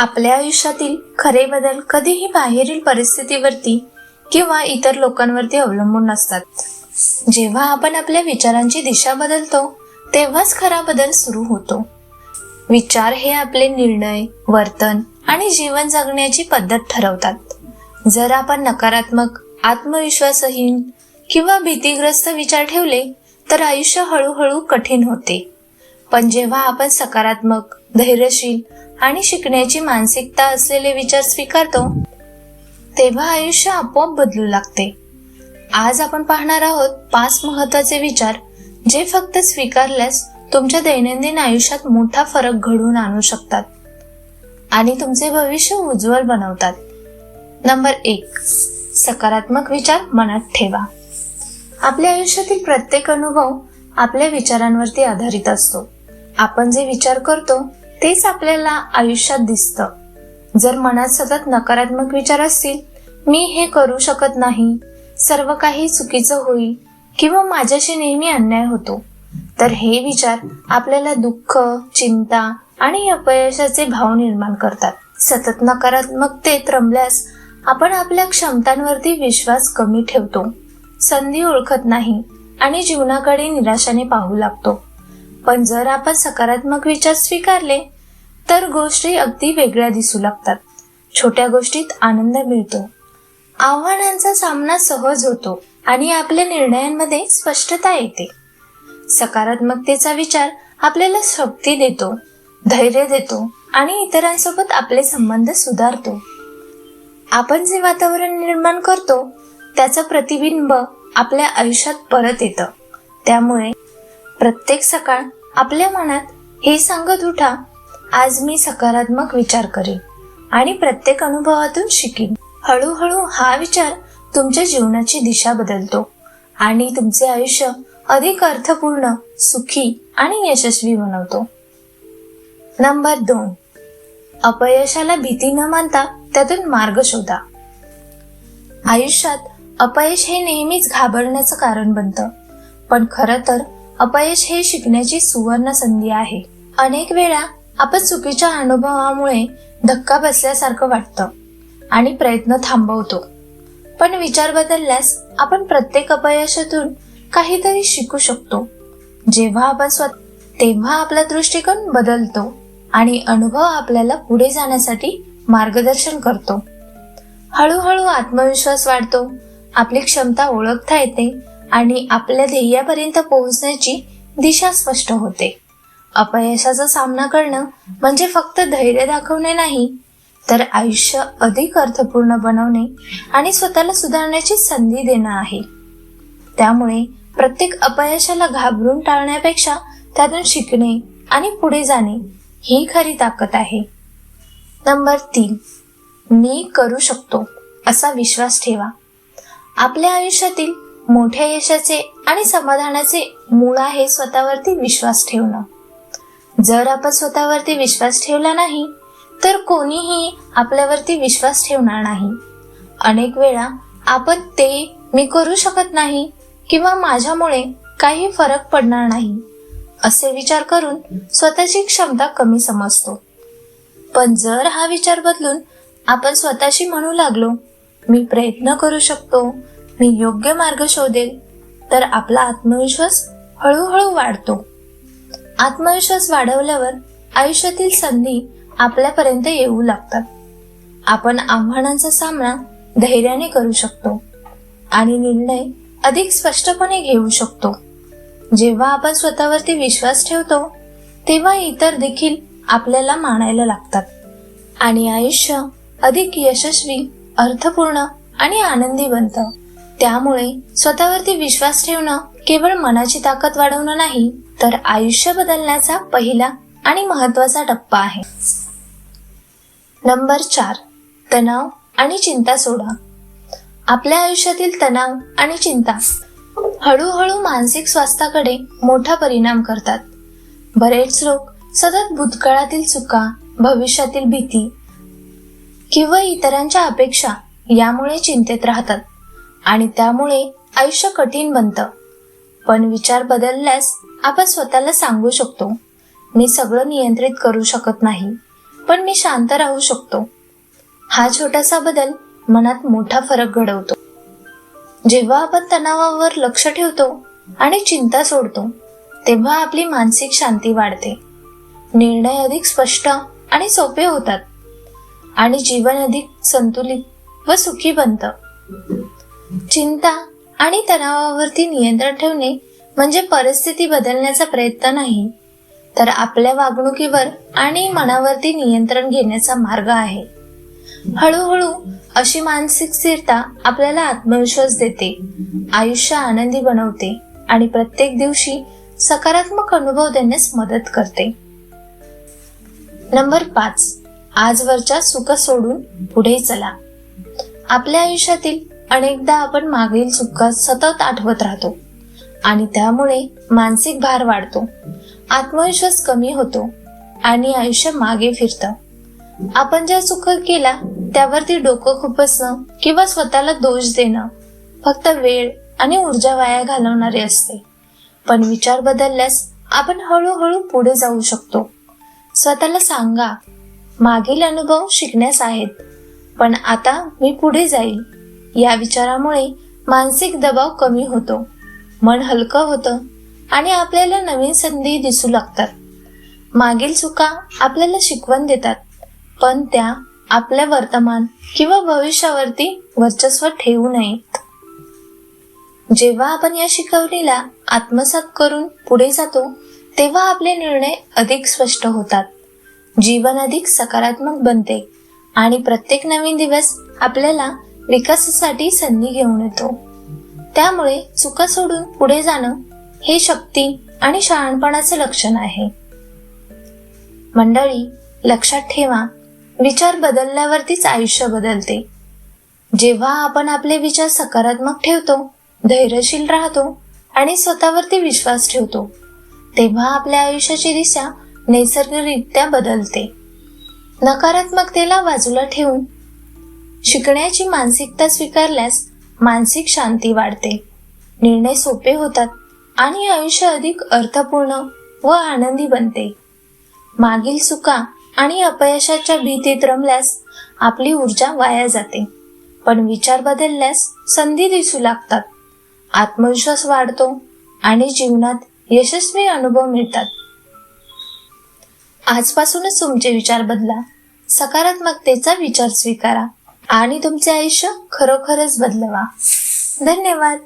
आपल्या आयुष्यातील खरे बदल कधीही बाहेरील परिस्थितीवरती किंवा इतर लोकांवरती अवलंबून नसतात. जेव्हा आपण आपल्या विचारांची दिशा बदलतो तेव्हाच खरा बदल सुरू होतो. विचार हे आपले निर्णय, वर्तन आणि जीवन जगण्याची पद्धत ठरवतात. जर आपण नकारात्मक, आत्मविश्वासहीन किंवा भीतीग्रस्त विचार ठेवले तर आयुष्य हळूहळू कठीण होते. पण जेव्हा आपण सकारात्मक, धैर्यशील आणि शिकण्याची मानसिकता असलेले विचार स्वीकारतो तेव्हा आयुष्य आपोआप बदलू लागते. आज आपण पाहणार आहोत 5 महत्त्वाचे विचार जे फक्त स्वीकारल्यास तुमच्या दैनंदिन आयुष्यात मोठा फरक घडवून आणू शकतात आणि तुमचे भविष्य उज्ज्वल बनवतात. नंबर 1. सकारात्मक विचार मनात ठेवा. आपल्या आयुष्यातील प्रत्येक अनुभव आपल्या विचारांवरती आधारित असतो. आपण जे विचार करतो तेच आपल्याला आयुष्यात दिसतं. जर मनात सतत नकारात्मक विचार असतील, मी हे करू शकत नाही, सर्व काही चुकीचं होईल किंवा माझ्याशी नेहमी अन्याय होतो, तर हे विचार आपल्याला दुःख, चिंता आणि अपयशाचे भाव निर्माण करतात. सतत नकारात्मकतेत रमल्यास आपण आपल्या क्षमतांवरती विश्वास कमी ठेवतो, संधी ओळखत नाही आणि जीवनाकडे निराशाने पाहू लागतो. पण जर आपण सकारात्मक विचार स्वीकारले तर गोष्टी अगदी वेगळ्या दिसू लागतात. छोट्या गोष्टीत आनंद मिळतो, आव्हानांचा सामना सहज होतो आणि आपल्या निर्णयांमध्ये स्पष्टता येते. सकारात्मकतेचा विचार आपल्याला शक्ती देतो, धैर्य देतो आणि इतरांसोबत आपले संबंध सुधारतो. आपण जे वातावरण निर्माण करतो त्याचं प्रतिबिंब आपल्या आयुष्यात परत येतं. त्यामुळे प्रत्येक सकाळ आपल्या मनात हे सांगत उठा, आज मी सकारात्मक विचार करेन आणि प्रत्येक अनुभवातून शिकीन. हळूहळू हा विचार तुमच्या जीवनाची दिशा बदलतो आणि तुमचे आयुष्य अधिक अर्थपूर्ण, सुखी आणि यशस्वी बनवतो. नंबर 2. अपयशाला भीती न मानता त्यातून मार्ग शोधा. आयुष्यात अपयश हे नेहमीच घाबरण्याचं कारण बनतं, पण खरं तर अपयश हे शिकण्याची सुवर्ण संधी आहे. अनेक वेळा आपण चुकीच्या अनुभवामुळे धक्का बसल्यासारखं वाटतं आणि प्रयत्न थांबवतो. पण विचार बदलल्यास आपण प्रत्येक अपयशातून काहीतरी शिकू शकतो. जेव्हा आपण तेव्हा आपला दृष्टिकोन बदलतो आणि अनुभव आपल्याला पुढे जाण्यासाठी मार्गदर्शन करतो. हळूहळू आत्मविश्वास वाढतो, आपली क्षमता ओळखता येते आणि आपल्या ध्येयापर्यंत पोहोचण्याची दिशा स्पष्ट होते. अपयशाचा सामना करणं म्हणजे फक्त धैर्य दाखवणे नाही, तर आयुष्य अधिक अर्थपूर्ण बनवणे आणि स्वतःला सुधारण्याची संधी देणं आहे. त्यामुळे प्रत्येक अपयशाला घाबरून टाळण्यापेक्षा त्यातून शिकणे आणि पुढे जाणे ही खरी ताकद आहे. नंबर 3. मी करू शकतो असा विश्वास ठेवा. आपल्या आयुष्यातील मोठ्या यशाचे आणि समाधानाचे मूळ आहे स्वतःवरती विश्वास ठेवणं. जर आपण स्वतःवरती विश्वास ठेवला नाही तर कोणीही आपल्यावरती विश्वास ठेवणार नाही. अनेक वेळा आपण मी करू शकत नाही किंवा माझ्यामुळे काही फरक पडणार नाही असे विचार करून स्वतःची क्षमता कमी समजतो. पण जर हा विचार बदलून आपण स्वतःशी म्हणू लागलो, मी प्रयत्न करू शकतो, मी योग्य मार्ग शोधेल, तर आपला आत्मविश्वास हळूहळू वाढतो. आत्मविश्वास वाढवल्यावर आयुष्यातील संधी आपल्यापर्यंत येऊ लागतात. आपण आव्हानांचा सामना धैर्याने करू शकतो आणि निर्णय अधिक स्पष्टपणे घेऊ शकतो. जेव्हा आपण स्वतःवरती विश्वास ठेवतो तेव्हा इतर देखील आपल्याला मानायला लागतात आणि आयुष्य अधिक यशस्वी, अर्थपूर्ण आणि आनंदी बनतं. त्यामुळे स्वतःवरती विश्वास ठेवणं केवळ मनाची ताकद वाढवणं नाही, तर आयुष्य बदलण्याचा पहिला आणि महत्त्वाचा टप्पा आहे. नंबर 4. तणाव आणि चिंता सोडा. आपल्या आयुष्यातील तणाव आणि चिंता हळूहळू मानसिक स्वास्थ्याकडे मोठा परिणाम करतात. बरेच लोक सतत भूतकाळातील चुका, भविष्यातील भीती किंवा इतरांच्या अपेक्षा यामुळे चिंतेत राहतात आणि त्यामुळे आयुष्य कठीण बनतं. पण विचार बदलल्यास आपण स्वतःला सांगू शकतो, मी सगळं नियंत्रित करू शकत नाही पण मी शांत राहू शकतो. हा छोटासा बदल मनात मोठा फरक घडवतो. जेव्हा आपण तणावावर लक्ष ठेवतो आणि चिंता सोडतो, तेव्हा आपली मानसिक शांती वाढते. निर्णय अधिक स्पष्ट आणि सोपे होतात आणि जीवन अधिक संतुलित व सुखी बनतं. चिंता आणि तणावावरती नियंत्रण ठेवणे म्हणजे परिस्थिती बदलण्याचा प्रयत्न नाही, तर आपल्या वागणुकीवर आणि मनावरती नियंत्रण घेण्याचा मार्ग आहे. हळूहळू अशी मानसिक स्थिरता आपल्याला आत्मविश्वास देते, आयुष्य आनंदी बनवते आणि प्रत्येक दिवशी सकारात्मक अनुभव देण्यास मदत करते. नंबर 5. आजवरच्या सुख सोडून पुढे चला. आपल्या आयुष्यातील अनेकदा आपण मागील चुका सतत आठवत राहतो आणि त्यामुळे मानसिक भार वाढतो, आत्मविश्वास कमी होतो आणि आयुष्य मागे फिरतं. आपण ज्या चुका केल्या त्यावरती डोकं खुपसणं किंवा स्वतःला दोष देणं फक्त वेळ आणि ऊर्जा वाया घालवणारे असते. पण विचार बदलल्यास आपण हळूहळू पुढे जाऊ शकतो. स्वतःला सांगा, मागील अनुभव शिकण्यास आहेत, पण आता मी पुढे जाईल. या विचारामुळे मानसिक दबाव कमी होतो, मन हलकं होतं आणि आपल्याला नवीन संधी दिसू लागतात. मागील चुका आपल्याला शिकवण देतात, पण त्या आपल्या वर्तमान किंवा भविष्यावरती वर्चस्व ठेवू नयेत. जेव्हा आपण या शिकवणीला आत्मसात करून पुढे जातो, तेव्हा आपले निर्णय अधिक स्पष्ट होतात, जीवन अधिक सकारात्मक बनते आणि प्रत्येक नवीन दिवस आपल्याला विकासासाठी संधी घेऊन येतो. त्यामुळे चुका सोडून पुढे जाणं हे शक्ती आणि शहाणपणाचे लक्षण आहे. मंडळी, लक्षात ठेवा, विचार बदलल्यावरतीच आयुष्य बदलते. जेव्हा आपण आपले विचार सकारात्मक ठेवतो, धैर्यशील राहतो आणि स्वतःवरती विश्वास ठेवतो, तेव्हा आपल्या आयुष्याची दिशा नैसर्गिकरित्या बदलते. नकारात्मकतेला बाजूला ठेवून शिकण्याची मानसिकता स्वीकारल्यास मानसिक शांती वाढते, निर्णय सोपे होतात आणि आयुष्य अधिक अर्थपूर्ण व आनंदी बनते. मागील चुका आणि अपयशाच्या भीतीत रमल्यास आपली ऊर्जा वाया जाते, पण विचार बदलल्यास संधी दिसू लागतात, आत्मविश्वास वाढतो आणि जीवनात यशस्वी अनुभव मिळतात. आजपासूनच तुमचे विचार बदला, सकारात्मकतेचा विचार स्वीकारा आणि तुमचे आयुष्य खरोखरच बदलवा. धन्यवाद.